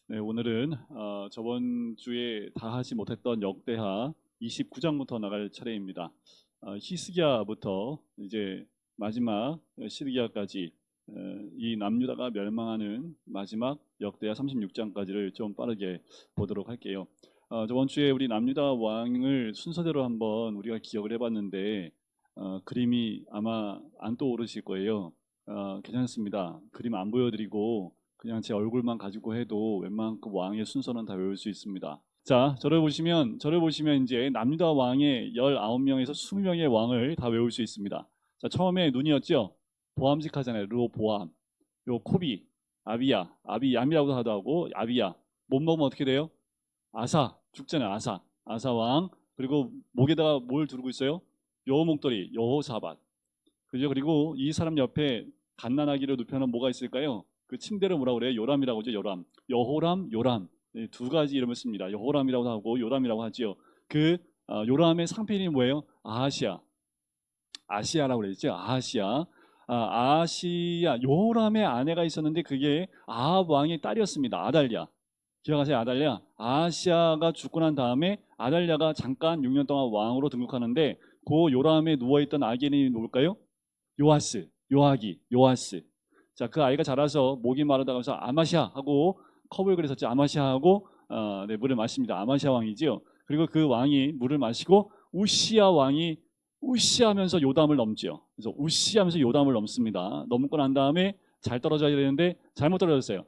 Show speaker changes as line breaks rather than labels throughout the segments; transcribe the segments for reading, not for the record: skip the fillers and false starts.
네, 오늘은 저번 주에 다 하지 못했던 역대하 29장부터 나갈 차례입니다. 히스기야부터 이제 마지막 시드기야까지 이 남유다가 멸망하는 마지막 역대하 36장까지를 좀 빠르게 보도록 할게요. 저번 주에 우리 남유다 왕을 순서대로 한번 우리가 기억을 해봤는데 그림이 아마 안 떠오르실 거예요. 괜찮습니다. 그림 안 보여드리고 그냥 제 얼굴만 가지고 해도 웬만큼 왕의 순서는 다 외울 수 있습니다. 자, 저를 보시면 이제 남유다 왕의 19명에서 20명의 왕을 다 외울 수 있습니다. 자, 처음에 눈이었죠? 보암직 하잖아요. 르호보암. 요 코비, 아비야, 아비얌이라고도 하고 아비야. 못 먹으면 어떻게 돼요? 아사, 죽잖아요. 아사 왕. 그리고 목에다가 뭘 두르고 있어요? 여호 목도리, 여호사밧. 그죠? 그리고 이 사람 옆에 갓난아기를 눕혀놓은 뭐가 있을까요? 그 침대를 뭐라고 그래요? 요람이라고 하죠. 요람. 여호람, 요람. 두 가지 이름을 씁니다. 여호람이라고 하고 요람이라고 하지요. 그 요람의 상편이 뭐예요? 아하시아. 아시아라고 그랬죠. 아하시아. 아시아. 요람의 아내가 있었는데 그게 아합 왕의 딸이었습니다. 아달랴. 기억하세요? 아달랴. 아하시아가 죽고 난 다음에 아달랴가 잠깐 6년 동안 왕으로 등극하는데 그 요람에 누워있던 아기 이름이 뭘까요? 요아스, 요아기, 요아스. 자, 그 아이가 자라서 목이 마르다가 해서 아마시아 하고 컵을 그렸었죠. 아마시아 하고 네, 물을 마십니다. 아마시아 왕이지요. 그리고 그 왕이 물을 마시고 우시아 왕이 우시하면서 요담을 넘지요. 그래서 우시하면서 요담을 넘습니다. 넘고 난 다음에 잘 떨어져야 되는데 잘못 떨어졌어요.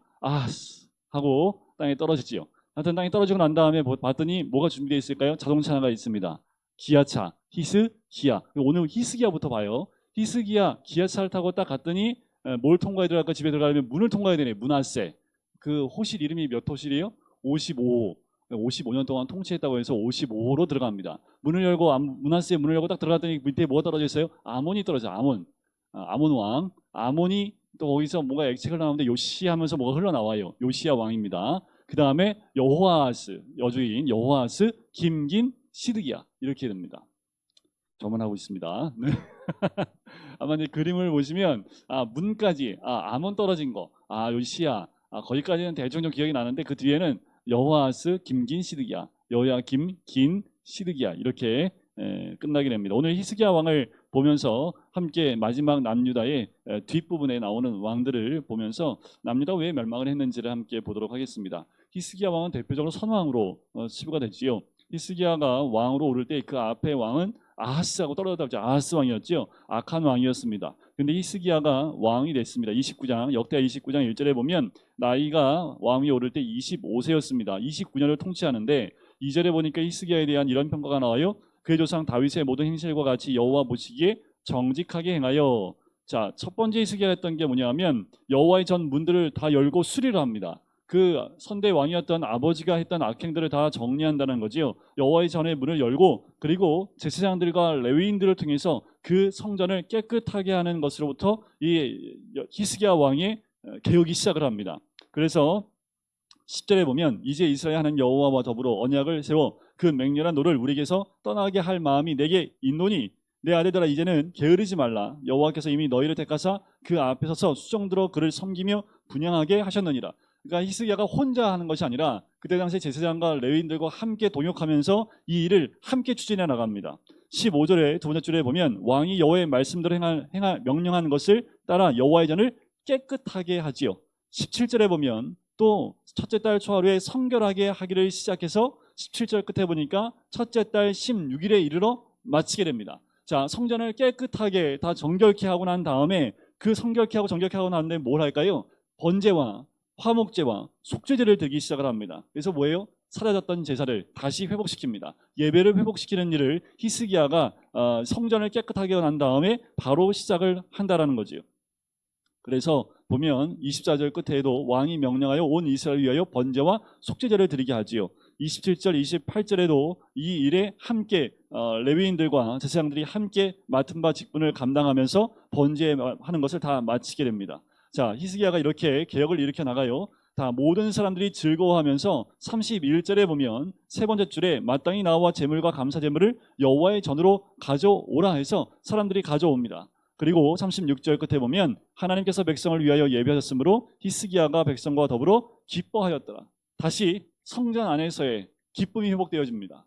하고 땅에 떨어지지요. 하여튼 땅에 떨어지고 난 다음에 봤더니 뭐가 준비되어 있을까요? 자동차가 있습니다. 기아차, 히스기야. 오늘 히스기야부터 봐요. 히스기야 기아차를 타고 딱 갔더니 뭘 통과해 들어갈까? 집에 들어가려면 문을 통과해야 되네. 문하세. 그 호실 이름이 몇 호실이에요? 55호. 55년 동안 통치했다고 해서 55호로 들어갑니다. 문을 열고 문하세 문을 열고 딱 들어갔더니 밑에 뭐가 떨어져 있어요? 아몬이 떨어져. 아몬. 아몬 왕. 아몬이 또 거기서 뭔가 액책을 나오는데 요시 하면서 뭐가 흘러나와요. 요시야 왕입니다. 그 다음에 여호아스 여주인 여호아스 김긴 시드기야 이렇게 됩니다. 저만 하고 있습니다. 네. 아마 이제 그림을 보시면 문까지 아몬 떨어진 거 요시야 거기까지는 대충 좀 기억이 나는데 그 뒤에는 여호아스 김긴 시드기야 여호야 김긴 시드기야 이렇게 끝나게 됩니다. 오늘 히스기야 왕을 보면서 함께 마지막 남유다의 뒷부분에 나오는 왕들을 보면서 남유다가 왜 멸망을 했는지를 함께 보도록 하겠습니다. 히스기야 왕은 대표적으로 선왕으로 치부가 됐지요. 히스기야가 왕으로 오를 때 그 앞에 왕은 아하스하고 떨어졌다고 아하스 왕이었죠. 악한 왕이었습니다. 근데 히스기야가 왕이 됐습니다. 29장 역대하 29장 1절에 보면 나이가 왕위 오를 때 25세였습니다. 29년을 통치하는데 2절에 보니까 히스기야에 대한 이런 평가가 나와요. 그의 조상 다윗의 모든 행실과 같이 여호와 보시기에 정직하게 행하여. 자, 첫 번째 히스기야가 했던 게 뭐냐면 여호와의 전 문들을 다 열고 수리를 합니다. 그 선대 왕이었던 아버지가 했던 악행들을 다 정리한다는 거지요. 여호와의 전의 문을 열고 그리고 제사장들과 레위인들을 통해서 그 성전을 깨끗하게 하는 것으로부터 이 히스기야 왕의 개혁이 시작을 합니다. 그래서 10절에 보면 이제 이스라엘 하는 여호와와 더불어 언약을 세워 그 맹렬한 노를 우리에게서 떠나게 할 마음이 내게 있노니 내 아들들아 이제는 게으르지 말라. 여호와께서 이미 너희를 택하사 그 앞에 서서 수종들어 그를 섬기며 분향하게 하셨느니라. 그러니까 히스기야가 혼자 하는 것이 아니라 그때 당시 제사장과 레위인들과 함께 동역하면서 이 일을 함께 추진해 나갑니다. 15절에 두 번째 줄에 보면 왕이 여호와의 말씀대로 명령한 것을 따라 여호와의 전을 깨끗하게 하지요. 17절에 보면 또 첫째 달 초하루에 성결하게 하기를 시작해서 17절 끝에 보니까 첫째 달 16일에 이르러 마치게 됩니다. 자, 성전을 깨끗하게 다 정결케 하고 난 다음에 그 성결케 하고 정결케 하고 난 다음에 뭘 할까요? 번제와 화목제와 속죄제를 드리기 시작을 합니다. 그래서 뭐예요? 사라졌던 제사를 다시 회복시킵니다. 예배를 회복시키는 일을 히스기야가 성전을 깨끗하게 한 다음에 바로 시작을 한다라는 거지요. 그래서 보면 24절 끝에도 왕이 명령하여 온 이스라엘 위하여 번제와 속죄제를 드리게 하지요. 27절, 28절에도 이 일에 함께 레위인들과 제사장들이 함께 맡은 바 직분을 감당하면서 번제하는 것을 다 마치게 됩니다. 자, 히스기야가 이렇게 개혁을 일으켜 나가요. 다 모든 사람들이 즐거워하면서 31절에 보면 세 번째 줄에 마땅히 나와 제물과 감사 제물을 여호와의 전으로 가져오라 해서 사람들이 가져옵니다. 그리고 36절 끝에 보면 하나님께서 백성을 위하여 예비하셨으므로 히스기야가 백성과 더불어 기뻐하였더라. 다시 성전 안에서의 기쁨이 회복되어집니다.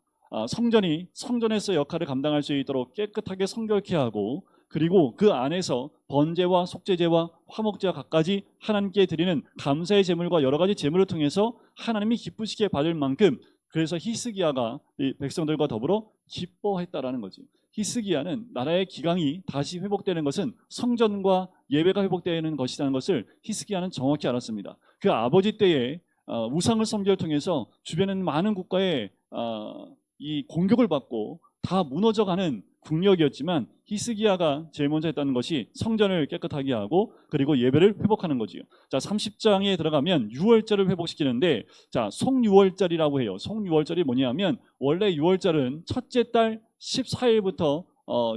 성전이 성전에서 역할을 감당할 수 있도록 깨끗하게 성결케 하고, 그리고 그 안에서 번제와 속죄제와 화목제와 갖가지 하나님께 드리는 감사의 제물과 여러 가지 제물을 통해서 하나님이 기쁘시게 받을 만큼, 그래서 히스기야가 이 백성들과 더불어 기뻐했다라는 거지. 히스기야는 나라의 기강이 다시 회복되는 것은 성전과 예배가 회복되는 것이라는 것을 히스기야는 정확히 알았습니다. 그 아버지 때에 우상을 섬기를 통해서 주변에는 많은 국가의 이 공격을 받고 다 무너져가는 국력이었지만, 히스기야가 제일 먼저 했다는 것이 성전을 깨끗하게 하고 그리고 예배를 회복하는 거지요. 자, 30장에 들어가면 유월절을 회복시키는데, 자, 송유월절이라고 해요. 송유월절이 뭐냐면, 원래 유월절은 첫째 달 14일부터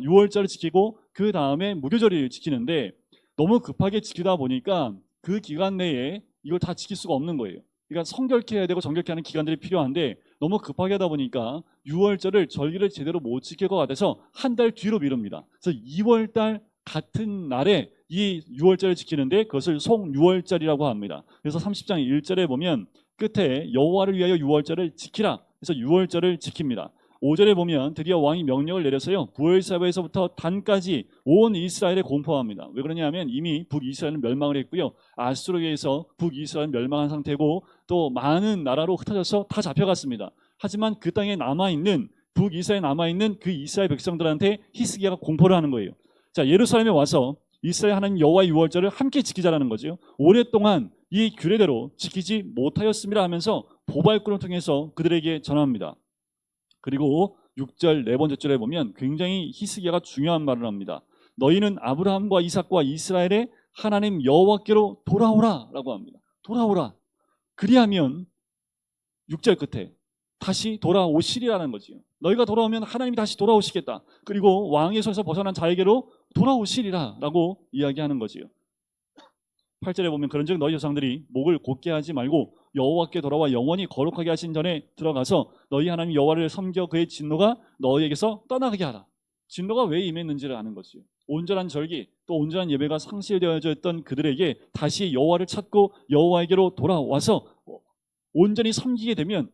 유월절을 지키고 그 다음에 무교절을 지키는데, 너무 급하게 지키다 보니까 그 기간 내에 이걸 다 지킬 수가 없는 거예요. 그러니까 성결케 해야 되고 정결케 하는 기간들이 필요한데, 너무 급하게 하다 보니까 6월절을 절기를 제대로 못 지킬 것 같아서 한 달 뒤로 미룹니다. 그래서 2월달 같은 날에 이 6월절을 지키는데 그것을 송유월절이라고 합니다. 그래서 30장 1절에 보면 끝에 여호와를 위하여 6월절을 지키라. 그래서 6월절을 지킵니다. 5절에 보면 드디어 왕이 명령을 내렸어요. 부엘사바에서부터 단까지 온 이스라엘에 공포합니다. 왜 그러냐면 이미 북이스라엘은 멸망을 했고요. 아수르에 의해서 북이스라엘은 멸망한 상태고 또 많은 나라로 흩어져서 다 잡혀갔습니다. 하지만 그 땅에 남아있는 북이스라엘에 남아있는 그 이스라엘 백성들한테 히스기야가 공포를 하는 거예요. 자, 예루살렘에 와서 이스라엘 하나님 여호와의 유월절을 함께 지키자라는 거죠. 오랫동안 이 규례대로 지키지 못하였음이라 하면서 보발꾼을 통해서 그들에게 전합니다. 그리고 6절 네 번째 절에 보면 굉장히 히스기야가 중요한 말을 합니다. 너희는 아브라함과 이삭과 이스라엘의 하나님 여호와께로 돌아오라라고 합니다. 돌아오라. 그리하면 6절 끝에 다시 돌아오시리라는 거지요. 너희가 돌아오면 하나님이 다시 돌아오시겠다. 그리고 왕의 손에서 벗어난 자에게로 돌아오시리라라고 이야기하는 거지요. 8절에 보면 그런즉 너희 조상들이 목을 곧게 하지 말고 여호와께 돌아와 영원히 거룩하게 하신 전에 들어가서 너희 하나님 여호와를 섬겨 그의 진노가 너희에게서 떠나게 하라. 진노가 왜 임했는지를 아는 거지요. 온전한 절기 또 온전한 예배가 상실되어져 있던 그들에게 다시 여호와를 찾고 여호와에게로 돌아와서 온전히 섬기게 되면,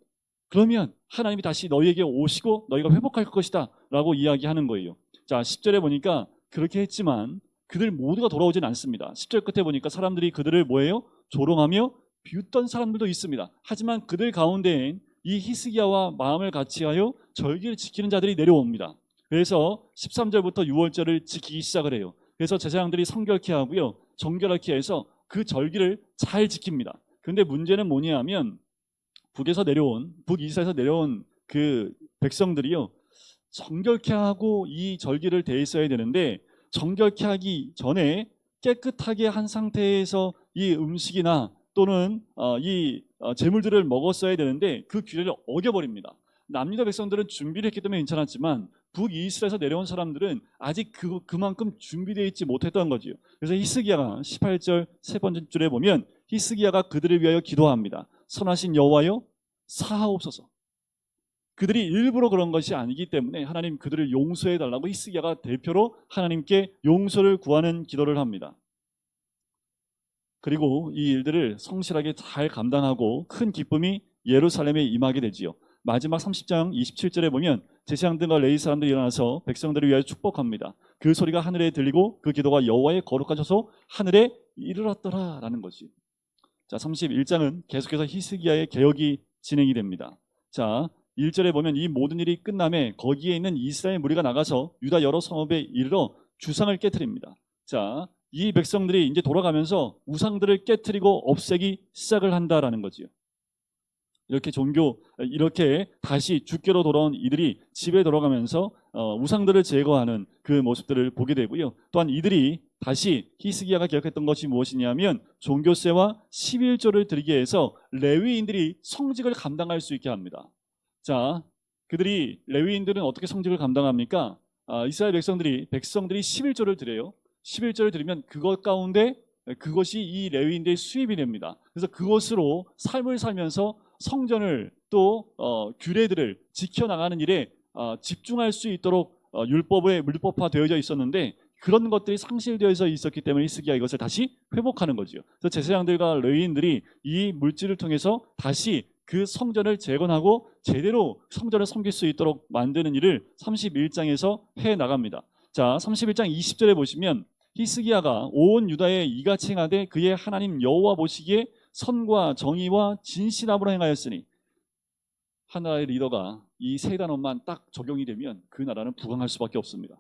그러면 하나님이 다시 너희에게 오시고 너희가 회복할 것이다 라고 이야기하는 거예요. 자, 10절에 보니까 그렇게 했지만 그들 모두가 돌아오진 않습니다. 10절 끝에 보니까 사람들이 그들을 뭐예요? 조롱하며 비웃던 사람들도 있습니다. 하지만 그들 가운데엔 이 히스기야와 마음을 같이하여 절기를 지키는 자들이 내려옵니다. 그래서 13절부터 6월절을 지키기 시작을 해요. 그래서 제사장들이 성결케 하고요, 정결하게 해서 그 절기를 잘 지킵니다. 근데 문제는 뭐냐면 북이스라엘에서 내려온 그 백성들이요, 정결케 하고 이 절기를 대했어야 되는데 정결케 하기 전에 깨끗하게 한 상태에서 이 음식이나 또는 이 제물들을 먹었어야 되는데 그 규례를 어겨버립니다. 남유다 백성들은 준비를 했기 때문에 괜찮았지만 북이스라엘에서 내려온 사람들은 아직 그만큼 준비되어 있지 못했던 거지요. 그래서 히스기야가 18절 세 번째 줄에 보면 히스기야가 그들을 위하여 기도합니다. 선하신 여호와여 사하옵소서. 그들이 일부러 그런 것이 아니기 때문에 하나님 그들을 용서해 달라고 히스기야가 대표로 하나님께 용서를 구하는 기도를 합니다. 그리고 이 일들을 성실하게 잘 감당하고 큰 기쁨이 예루살렘에 임하게 되지요. 마지막 30장 27절에 보면 제사장들과 레위 사람들이 일어나서 백성들을 위하여 축복합니다. 그 소리가 하늘에 들리고 그 기도가 여호와의 거룩하셔서 하늘에 이르렀더라라는 거지. 자, 31장은 계속해서 히스기야의 개혁이 진행이 됩니다. 자, 1절에 보면 이 모든 일이 끝남에 거기에 있는 이스라엘 무리가 나가서 유다 여러 성읍에 이르러 주상을 깨트립니다. 자, 이 백성들이 이제 돌아가면서 우상들을 깨트리고 없애기 시작을 한다라는 거지요. 이렇게 다시 주께로 돌아온 이들이 집에 돌아가면서 우상들을 제거하는 그 모습들을 보게 되고요. 또한 이들이 다시 히스기야가 기억했던 것이 무엇이냐면 종교세와 11조를 드리게 해서 레위인들이 성직을 감당할 수 있게 합니다. 자, 레위인들은 어떻게 성직을 감당합니까? 이스라엘 백성들이 11조를 드려요. 11조를 드리면 그것 가운데 그것이 이 레위인들의 수입이 됩니다. 그래서 그것으로 삶을 살면서 성전을 또 규례들을 지켜나가는 일에 집중할 수 있도록 율법화 되어져 있었는데 그런 것들이 상실되어서 있었기 때문에 히스기야 이것을 다시 회복하는 거죠. 그래서 제사장들과 레위인들이 이 물질을 통해서 다시 그 성전을 재건하고 제대로 성전을 섬길 수 있도록 만드는 일을 31장에서 해 나갑니다. 자, 31장 20절에 보시면 히스기야가 온 유다에 이같이 행하되 그의 하나님 여호와 보시기에 선과 정의와 진실함으로 행하였으니, 하나의 리더가 이 세 단어만 딱 적용이 되면 그 나라는 부강할 수밖에 없습니다.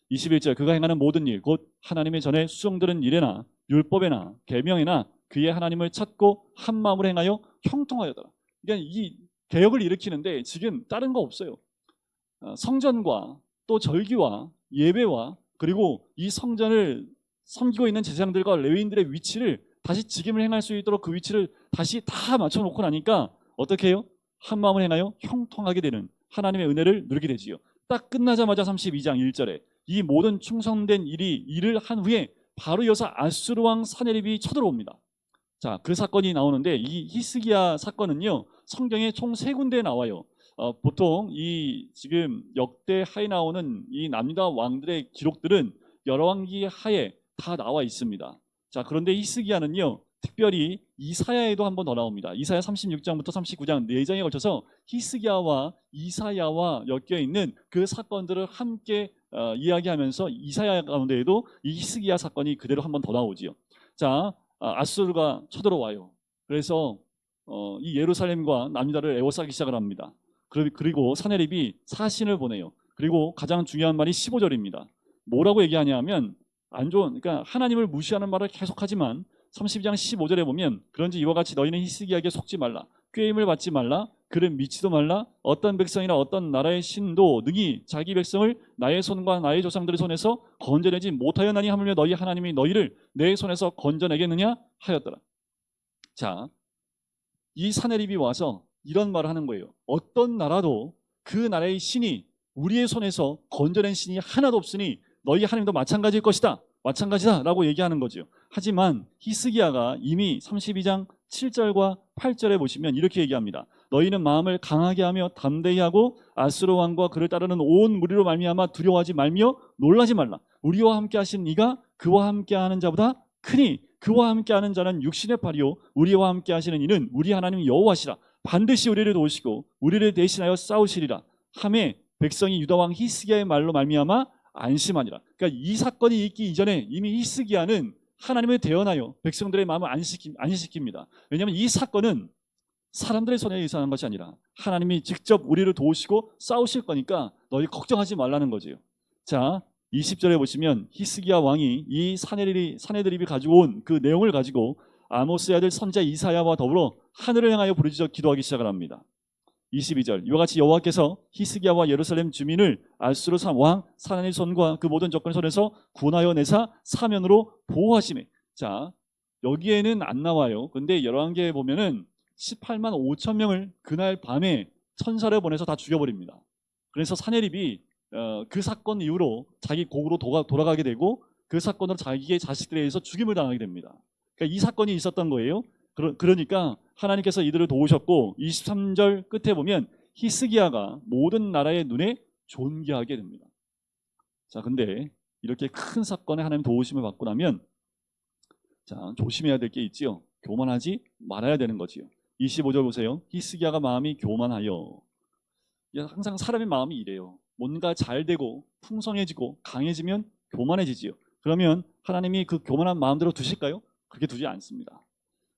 21절 그가 행하는 모든 일 곧 하나님의 전에 수종들은 일에나 율법에나 계명에나 그의 하나님을 찾고 한 마음으로 행하여 형통하였더라. 그러니까 이 개혁을 일으키는데 지금 다른 거 없어요. 성전과 또 절기와 예배와 그리고 이 성전을 섬기고 있는 제사장들과 레위인들의 위치를 다시 직임을 행할 수 있도록 그 위치를 다시 다 맞춰놓고 나니까 어떻게 해요? 한 마음을 행하여 형통하게 되는 하나님의 은혜를 누리게 되지요. 딱 끝나자마자 32장 1절에 이 모든 충성된 일을 한 후에 바로 이어서 아수르 왕 사네립이 쳐들어옵니다. 자, 그 사건이 나오는데 이 히스기야 사건은요 성경에 총 3군데에 나와요. 보통 이 지금 역대 하에 나오는 이 남유다 왕들의 기록들은 열왕기 하에 다 나와 있습니다. 자, 그런데 히스기야는요 특별히 이사야에도 한 번 더 나옵니다. 이사야 36장부터 39장 4장에 걸쳐서 히스기야와 이사야와 엮여 있는 그 사건들을 함께 이야기하면서 이사야 가운데에도 이 히스기야 사건이 그대로 한 번 더 나오지요. 자, 아수르가 쳐들어와요. 그래서 이 예루살렘과 남유다를 에워싸기 시작을 합니다. 그리고 사네립이 사신을 보내요. 그리고 가장 중요한 말이 15절입니다. 뭐라고 얘기하냐면 안 좋은, 그러니까 하나님을 무시하는 말을 계속하지만 32장 15절에 보면 그런지 이와 같이 너희는 히스기야에게 속지 말라, 꾀임을 받지 말라, 그를 미치도 말라. 어떤 백성이나 어떤 나라의 신도 능히 자기 백성을 나의 손과 나의 조상들의 손에서 건져내지 못하였나니 하물며 너희 하나님이 너희를 내 손에서 건져내겠느냐 하였더라. 자, 이 사네립이 와서 이런 말을 하는 거예요. 어떤 나라도 그 나라의 신이 우리의 손에서 건져낸 신이 하나도 없으니 너희 하나님도 마찬가지일 것이다, 마찬가지다 라고 얘기하는 거죠. 하지만 히스기야가 이미 32장 7절과 8절에 보시면 이렇게 얘기합니다. 너희는 마음을 강하게 하며 담대히 하고 아수르 왕과 그를 따르는 온 무리로 말미암아 두려워하지 말며 놀라지 말라. 우리와 함께 하신 이가 그와 함께 하는 자보다 크니 그와 함께 하는 자는 육신의 팔이요 우리와 함께 하시는 이는 우리 하나님 여호와시라. 반드시 우리를 도우시고 우리를 대신하여 싸우시리라 하매 백성이 유다 왕 히스기야의 말로 말미암아 안심하니라. 그러니까 이 사건이 있기 이전에 이미 히스기야는 하나님을 대언하여 백성들의 마음을 안심시킵니다. 왜냐하면 이 사건은 사람들의 손에 의해서 하는 것이 아니라 하나님이 직접 우리를 도우시고 싸우실 거니까 너희 걱정하지 말라는 거죠. 자, 20절에 보시면 히스기야 왕이 이 사네드립이 가지고 온 그 내용을 가지고 아모스의 아들 선지자 이사야와 더불어 하늘을 향하여 부르짖어 기도하기 시작을 합니다. 22절 이와 같이 여호와께서 히스기야와 예루살렘 주민을 아수르 왕 사나의 손과 그 모든 적군의 손에서 구원하여 내사 사면으로 보호하시매. 자, 여기에는 안 나와요. 근데 열왕기에 보면은 18만 5천 명을 그날 밤에 천사를 보내서 다 죽여버립니다. 그래서 사네립이 그 사건 이후로 자기 고국으로 돌아가게 되고 그 사건으로 자기의 자식들에 의해서 죽임을 당하게 됩니다. 그러니까 이 사건이 있었던 거예요. 그러니까 하나님께서 이들을 도우셨고 23절 끝에 보면 히스기야가 모든 나라의 눈에 존귀하게 됩니다. 자, 근데 이렇게 큰 사건에 하나님 도우심을 받고 나면 자, 조심해야 될 게 있지요. 교만하지 말아야 되는 거지요. 25절 보세요. 히스기야가 마음이 교만하여. 항상 사람의 마음이 이래요. 뭔가 잘 되고 풍성해지고 강해지면 교만해지지요. 그러면 하나님이 그 교만한 마음대로 두실까요? 그렇게 두지 않습니다.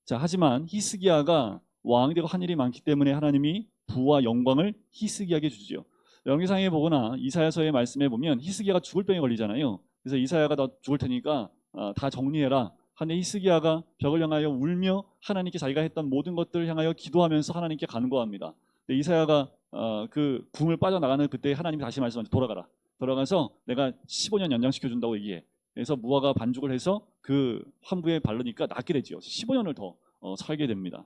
자, 하지만 히스기야가 왕이 되고 한 일이 많기 때문에 하나님이 부와 영광을 히스기야에게 주지요. 영계상에 보거나 이사야서의 말씀에 보면 히스기야가 죽을 병에 걸리잖아요. 그래서 이사야가 너 죽을 테니까 다 정리해라. 하는데 히스기야가 벽을 향하여 울며 하나님께 자기가 했던 모든 것들을 향하여 기도하면서 하나님께 간구합니다. 이사야가 그 궁을 빠져나가는 그때 하나님이 다시 말씀하시죠. 돌아가서 내가 15년 연장시켜준다고 얘기해. 그래서 무화과 반죽을 해서 그 환부에 바르니까 낫게 되지요. 15년을 더 살게 됩니다.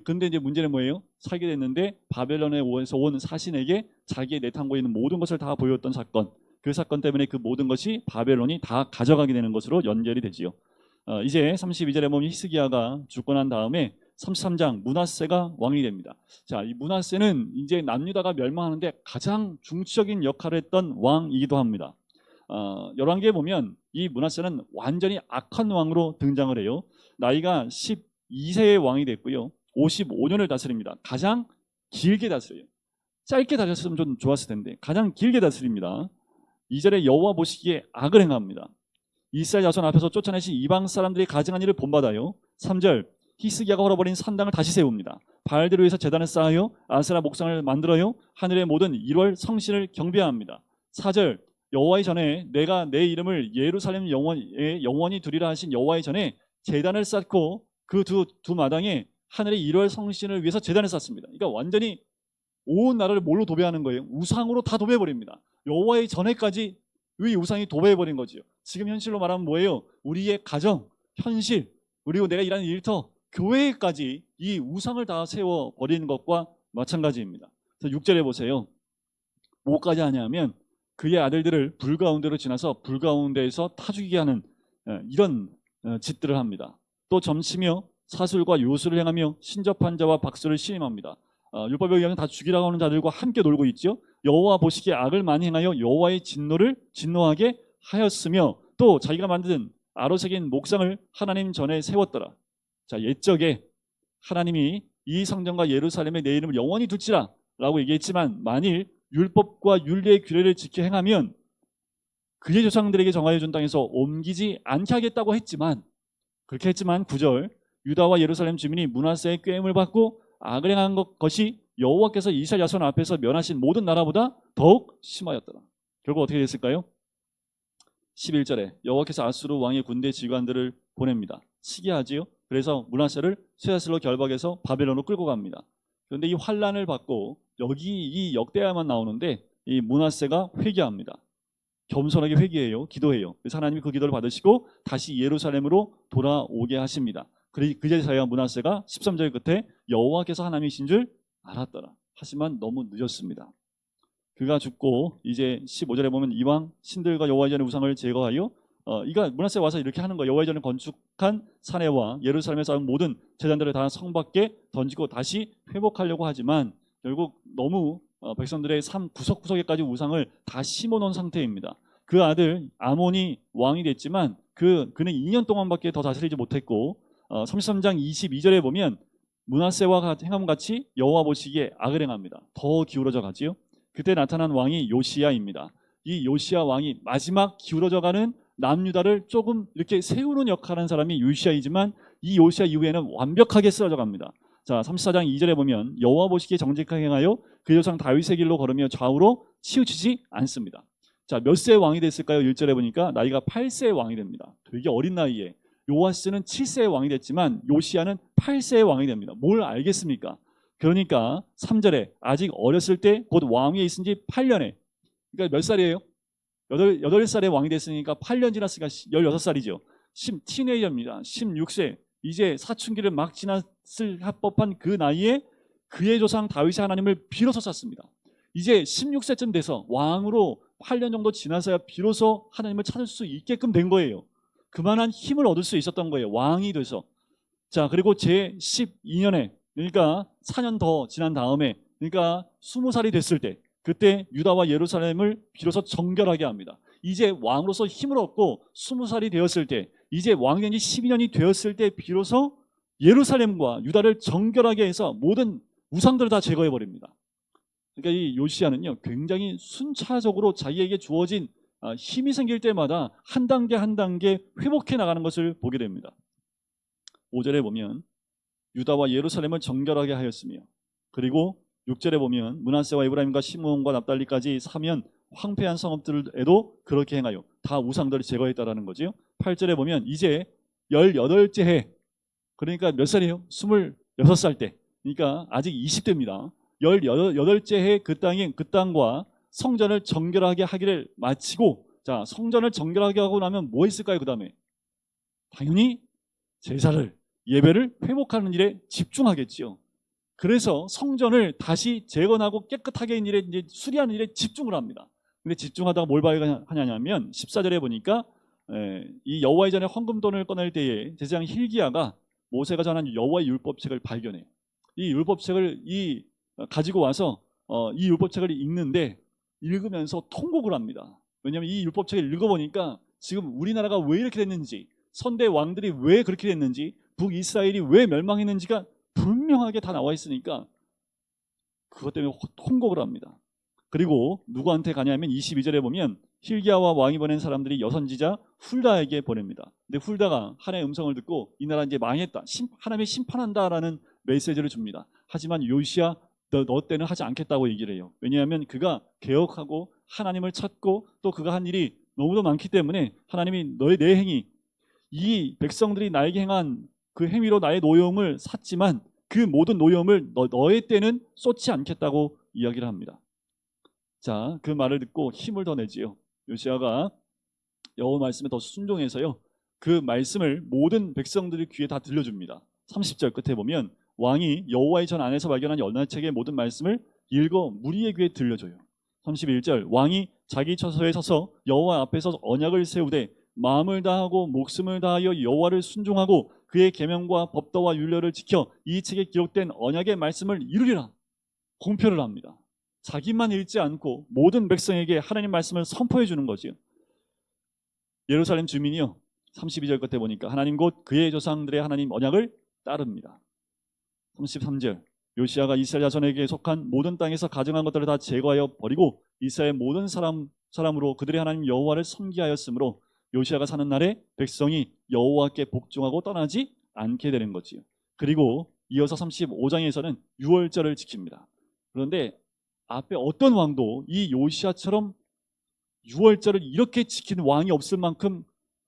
근데 이제 문제는 뭐예요? 살게 됐는데 바벨론에서 온 사신에게 자기의 내탕고에 있는 모든 것을 다 보였던 사건. 그 사건 때문에 그 모든 것이 바벨론이 다 가져가게 되는 것으로 연결이 되지요. 이제 32절에 보면 히스기야가 죽고 난 다음에 33장 므낫세가 왕이 됩니다. 자, 이 므낫세는 이제 남유다가 멸망하는데 가장 중추적인 역할을 했던 왕이기도 합니다. 열왕기에 보면 이 므낫세는 완전히 악한 왕으로 등장을 해요. 나이가 12세의 왕이 됐고요. 55년을 다스립니다. 가장 길게 다스려요. 짧게 다녔으면 좀 좋았을 텐데 가장 길게 다스립니다. 2절에 여호와 보시기에 악을 행합니다. 이스라엘 자손 앞에서 쫓아내신 이방 사람들이 가증한 일을 본받아요. 3절 히스기야가 헐어버린 산당을 다시 세웁니다. 바알들을 위해서 제단을 쌓아요. 아세라 목상을 만들어요. 하늘의 모든 1월 성신을 경배합니다. 4절 여호와의 전에 내가 내 이름을 예루살렘 영원히 두리라 하신 여호와의 전에 제단을 쌓고 그 두 마당에 하늘의 1월 성신을 위해서 제단을 쌓습니다. 그러니까 완전히 온 나라를 뭘로 도배하는 거예요? 우상으로 다 도배해버립니다. 여호와의 전에까지 이 우상이 도배해버린 거지요. 지금 현실로 말하면 뭐예요? 우리의 가정, 현실, 그리고 내가 일하는 일터, 교회까지 이 우상을 다 세워버리는 것과 마찬가지입니다. 그래서 6절에 보세요. 뭐까지 하냐면 그의 아들들을 불 가운데로 지나서 불 가운데에서 타 죽이게 하는 이런 짓들을 합니다. 또 점치며 사술과 요술을 행하며 신접한 자와 박수를 시임합니다. 율법에 의하면 다 죽이라고 하는 자들과 함께 놀고 있죠. 여호와 보시기에 악을 많이 행하여 여호와의 진노하게 하였으며 또 자기가 만든 아로새긴 목상을 하나님 전에 세웠더라. 자, 옛적에 하나님이 이 성전과 예루살렘에 내 이름을 영원히 둘지라 라고 얘기했지만 만일 율법과 율례의 규례를 지켜 행하면 그의 조상들에게 정하여 준 땅에서 옮기지 않게 하겠다고 했지만 그렇게 했지만 9절 유다와 예루살렘 주민이 므낫세의 꾀임을 받고 악을 행한 것이 여호와께서 이스라엘 자손 앞에서 면하신 모든 나라보다 더욱 심하였더라. 결국 어떻게 됐을까요? 11절에 여호와께서 아수르 왕의 군대 지휘관들을 보냅니다. 치게 하지요. 그래서 므낫세를 쇠사슬로 결박해서 바벨론으로 끌고 갑니다. 그런데 이 환란을 받고 여기 이 역대야만 나오는데 이 므낫세가 회개합니다. 겸손하게 회개해요. 기도해요. 그래서 하나님이 그 기도를 받으시고 다시 예루살렘으로 돌아오게 하십니다. 그제서야 므낫세가 13절 끝에 여호와께서 하나님이신 줄 알았더라. 하지만 너무 늦었습니다. 그가 죽고 이제 15절에 보면 이왕 신들과 여호와의 전의 우상을 제거하여 이가 므낫세 와서 이렇게 하는 거예요. 여호와의 전을 건축한 사내와 예루살렘에 쌓은 모든 제단들을 다 성 밖에 던지고 다시 회복하려고 하지만 결국 너무 백성들의 삶 구석구석에까지 우상을 다 심어놓은 상태입니다. 그 아들 아몬이 왕이 됐지만 그는 2년 동안밖에 더 다스리지 못했고 33장 22절에 보면 므낫세와 행함 같이 여호와 보시기에 악을 행합니다. 더 기울어져 가지요. 그때 나타난 왕이 요시야입니다. 이 요시야 왕이 마지막 기울어져가는 남유다를 조금 이렇게 세우는 역할을 한 사람이 요시야이지만 이 요시야 이후에는 완벽하게 쓰러져 갑니다. 자, 34장 2절에 보면 여호와 보시기에 정직하게 행하여 그 조상 다윗의 길로 걸으며 좌우로 치우치지 않습니다. 자, 몇 세 왕이 됐을까요? 1절에 보니까 나이가 8세의 왕이 됩니다. 되게 어린 나이에 요아스는 7세의 왕이 됐지만 요시야는 8세의 왕이 됩니다. 뭘 알겠습니까? 그러니까 3절에 아직 어렸을 때 곧 왕위에 있은 지 8년에 그러니까 몇 살이에요? 8살에 왕이 됐으니까 8년 지났으니까 16살이죠. 티네이저입니다. 16세 이제 사춘기를 막 지났을 합법한 그 나이에 그의 조상 다윗이 하나님을 비로소 찾습니다. 이제 16세쯤 돼서 왕으로 8년 정도 지나서야 비로소 하나님을 찾을 수 있게끔 된 거예요. 그만한 힘을 얻을 수 있었던 거예요. 왕이 돼서. 자, 그리고 제 12년에 그러니까 4년 더 지난 다음에 그러니까 20살이 됐을 때 그때 유다와 예루살렘을 비로소 정결하게 합니다. 이제 왕으로서 힘을 얻고 20살이 되었을 때 이제 왕이 된 지 12년이 되었을 때 비로소 예루살렘과 유다를 정결하게 해서 모든 우상들을 다 제거해버립니다. 그러니까 이 요시야는요 굉장히 순차적으로 자기에게 주어진 힘이 생길 때마다 한 단계 한 단계 회복해 나가는 것을 보게 됩니다. 5절에 보면 유다와 예루살렘을 정결하게 하였으며 그리고 6절에 보면 므낫세와 에브라임과 시므온과 납달리까지 사면 황폐한 성읍들에도 그렇게 행하여 다 우상들을 제거했다라는 거죠. 8절에 보면 이제 18째 해 그러니까 몇 살이에요? 26살 때 그러니까 아직 20대입니다. 18째 해 그 땅과 성전을 정결하게 하기를 마치고 자 성전을 정결하게 하고 나면 뭐 했을까요? 그 다음에 당연히 제사를 예배를 회복하는 일에 집중하겠지요. 그래서 성전을 다시 재건하고 깨끗하게 하는 일에 이제 수리하는 일에 집중을 합니다. 근데 집중하다가 뭘 발견하냐면 14절에 보니까 이 여호와의 전에 헌금돈을 꺼낼 때에 제사장 hil기야가 모세가 전한 여호와의 율법책을 발견해요. 이 율법책을 가지고 와서 이 율법책을 읽는데 읽으면서 통곡을 합니다. 왜냐하면 이 율법책을 읽어보니까 지금 우리나라가 왜 이렇게 됐는지, 선대 왕들이 왜 그렇게 됐는지, 북이스라엘이 왜 멸망했는지가 분명하게 다 나와 있으니까 그것 때문에 통곡을 합니다. 그리고 누구한테 가냐면 22절에 보면 힐기야와 왕이 보낸 사람들이 여선지자 훌다에게 보냅니다. 근데 훌다가 하나님의 음성을 듣고 이 나라 이제 망했다, 하나님이 심판한다라는 메시지를 줍니다. 하지만 요시야 너 때는 하지 않겠다고 얘기를 해요. 왜냐하면 그가 개혁하고 하나님을 찾고 또 그가 한 일이 너무도 많기 때문에 하나님이 내 행위, 이 백성들이 나에게 행한 그 행위로 나의 노여움을 샀지만 그 모든 노여움을 너의 때는 쏟지 않겠다고 이야기를 합니다. 자, 그 말을 듣고 힘을 더 내지요. 요시야가 여호와 말씀에 더 순종해서요, 그 말씀을 모든 백성들의 귀에 다 들려줍니다. 30절 끝에 보면 왕이 여호와의 전 안에서 발견한 언약책의 모든 말씀을 읽어 무리의 귀에 들려줘요. 31절 왕이 자기 처소에 서서 여호와 앞에서 언약을 세우되 마음을 다하고 목숨을 다하여 여호와를 순종하고 그의 계명과 법도와 율례를 지켜 이 책에 기록된 언약의 말씀을 이루리라 공표를 합니다. 자기만 읽지 않고 모든 백성에게 하나님 말씀을 선포해 주는 거지요. 예루살렘 주민이요, 32절 끝에 보니까 하나님 곧 그의 조상들의 하나님 언약을 따릅니다. 33절 요시야가 이스라엘 자손에게 속한 모든 땅에서 가증한 것들을 다 제거하여 버리고 이스라엘 모든 사람으로 그들의 하나님 여호와를 섬기하였으므로 요시야가 사는 날에 백성이 여호와께 복종하고 떠나지 않게 되는 거지요. 그리고 이어서 35장에서는 유월절을 지킵니다. 그런데 앞에 어떤 왕도 이 요시야처럼 유월절을 이렇게 지키는 왕이 없을 만큼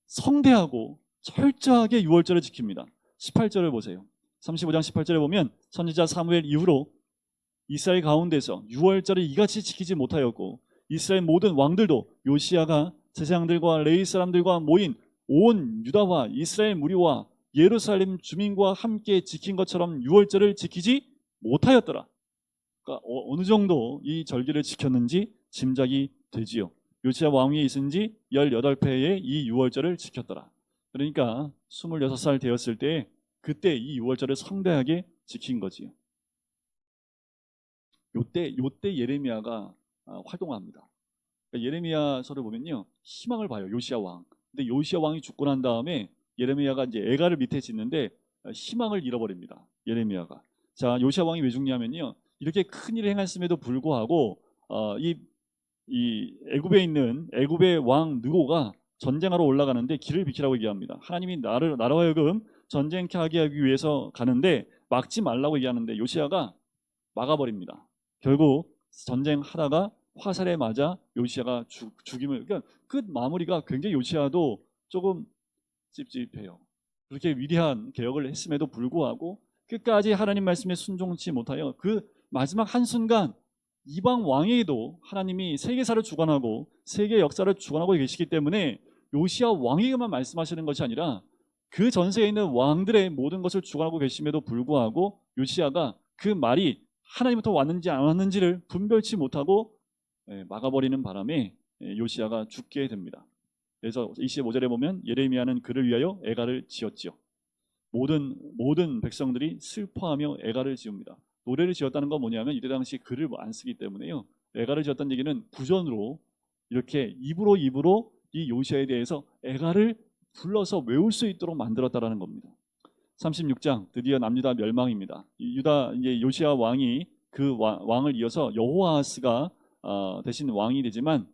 성대하고 철저하게 유월절을 지킵니다. 18절을 보세요. 35장 18절에 보면 선지자 사무엘 이후로 이스라엘 가운데서 유월절을 이같이 지키지 못하였고 이스라엘 모든 왕들도 요시야가 제사장들과 레위 사람들과 모인 온 유다와 이스라엘 무리와 예루살렘 주민과 함께 지킨 것처럼 유월절을 지키지 못하였더라. 그러니까 어느 정도 이 절기를 지켰는지 짐작이 되지요. 요시야 왕위에 있은 지 18회에 이 유월절을 지켰더라. 그러니까 26살 되었을 때 그때 이 유월절을 성대하게 지킨 거지요. 요때 예레미야가 활동합니다. 그러니까 예레미야서를 보면요, 희망을 봐요. 요시야 왕. 근데 요시야 왕이 죽고 난 다음에 예레미야가 이제 애가를 밑에 짓는데 희망을 잃어버립니다. 예레미야가. 자, 요시야 왕이 왜 죽냐면요, 이렇게 큰 일을 행했음에도 불구하고 이 애굽에 있는 애굽의 왕 느고가 전쟁하러 올라가는데 길을 비키라고 얘기합니다. 하나님이 나라와 하여금 전쟁하게 하기 위해서 가는데 막지 말라고 얘기하는데 요시야가 막아버립니다. 결국 전쟁하다가 화살에 맞아 요시야가 죽임을, 그러니까 끝 마무리가 굉장히 요시야도 조금 찝찝해요. 그렇게 위대한 개혁을 했음에도 불구하고 끝까지 하나님 말씀에 순종치 못하여 그 마지막 한순간 이방 왕에게도 하나님이 세계사를 주관하고 세계 역사를 주관하고 계시기 때문에 요시야 왕에게만 말씀하시는 것이 아니라 그 전세에 있는 왕들의 모든 것을 주관하고 계심에도 불구하고 요시야가 그 말이 하나님부터 왔는지 안 왔는지를 분별치 못하고 막아버리는 바람에 요시야가 죽게 됩니다. 그래서 25절에 보면 예레미야는 그를 위하여 애가를 지었지요. 모든 백성들이 슬퍼하며 애가를 지읍니다. 노래를 지었다는 건 뭐냐면 이때 당시 글을 안 쓰기 때문에요, 애가를 지었다는 얘기는 구전으로 이렇게 입으로 이 요시야에 대해서 애가를 불러서 외울 수 있도록 만들었다라는 겁니다. 36장 드디어 남유다 멸망입니다. 유다 이제 요시야 왕이 그 왕을 이어서 여호아하스가 대신 왕이 되지만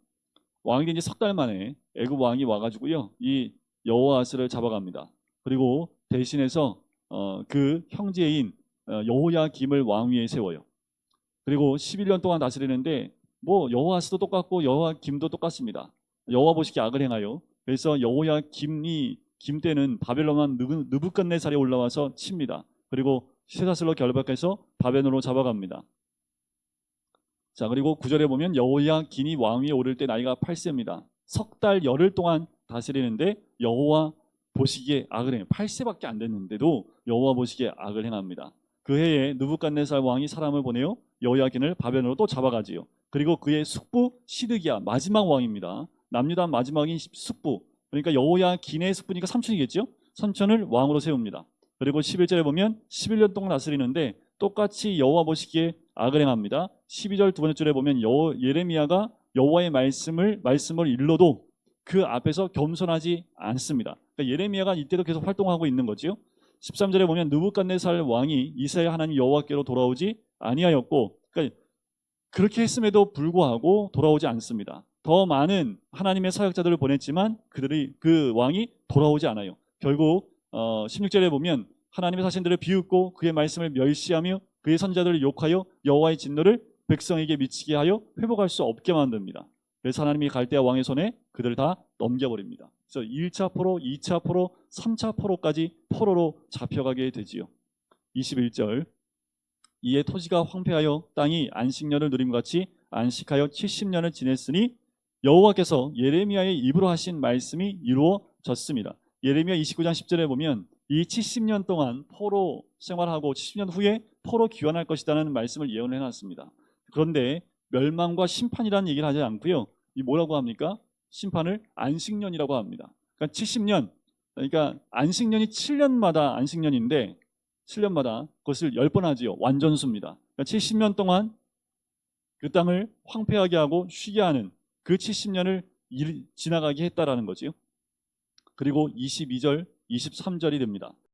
왕이 된 지 석 달 만에 애굽 왕이 와가지고요, 이 여호아하스를 잡아갑니다. 그리고 대신해서 그 형제인 여호야김을 왕위에 세워요. 그리고 11년 동안 다스리는데 뭐 여호아스도 똑같고 여호야김도 똑같습니다. 여호와 보시기에 악을 행하여, 그래서 여호야김 때는 바벨론만 느부갓네살이 올라와서 칩니다. 그리고 쇠사슬로 결박해서 바벨론으로 잡아갑니다. 자, 그리고 9절에 보면 여호야김이 왕위에 오를 때 나이가 8세입니다. 석 달 열흘 동안 다스리는데 여호와 보시기에 악을 행해요. 8세밖에 안 됐는데도 여호와 보시기에 악을 행합니다. 그 해에 느부갓네살 왕이 사람을 보내요 여호야긴을 바벨론으로 또 잡아가지요. 그리고 그의 숙부 시드기야 마지막 왕입니다. 남유다 마지막인 숙부, 그러니까 여호야긴의 숙부니까 삼촌이겠죠. 삼촌을 왕으로 세웁니다. 그리고 11절에 보면 11년 동안 다스리는데 똑같이 여호와 보시기에 악을 행합니다. 12절 두 번째 줄에 보면 예레미야가 여호와의 말씀을 일러도 그 앞에서 겸손하지 않습니다. 그러니까 예레미야가 이때도 계속 활동하고 있는 거지요. 13절에 보면 느부갓네살 왕이 이스라엘 하나님 여호와께로 돌아오지 아니하였고, 그러니까 그렇게 했음에도 불구하고 돌아오지 않습니다. 더 많은 하나님의 사역자들을 보냈지만 그 왕이 돌아오지 않아요. 결국 16절에 보면 하나님의 사신들을 비웃고 그의 말씀을 멸시하며 그의 선자들을 욕하여 여호와의 진노를 백성에게 미치게 하여 회복할 수 없게 만듭니다. 그래서 하나님이 갈대아 왕의 손에 그들을 다 넘겨버립니다. 그래서 1차 포로, 2차 포로, 3차 포로까지 포로로 잡혀가게 되지요. 21절, 이에 토지가 황폐하여 땅이 안식년을 누림과 같이 안식하여 70년을 지냈으니 여호와께서 예레미야의 입으로 하신 말씀이 이루어졌습니다. 예레미야 29장 10절에 보면 이 70년 동안 포로 생활하고 70년 후에 포로 귀환할 것이라는 말씀을 예언을 해놨습니다. 그런데 멸망과 심판이라는 얘기를 하지 않고요. 이 뭐라고 합니까? 심판을 안식년이라고 합니다. 그러니까 70년, 그러니까 안식년이 7년마다 안식년인데 7년마다 그것을 10번 하지요. 완전수입니다. 그러니까 70년 동안 그 땅을 황폐하게 하고 쉬게 하는 그 70년을 지나가게 했다라는 거지요. 그리고 22절, 23절이 됩니다.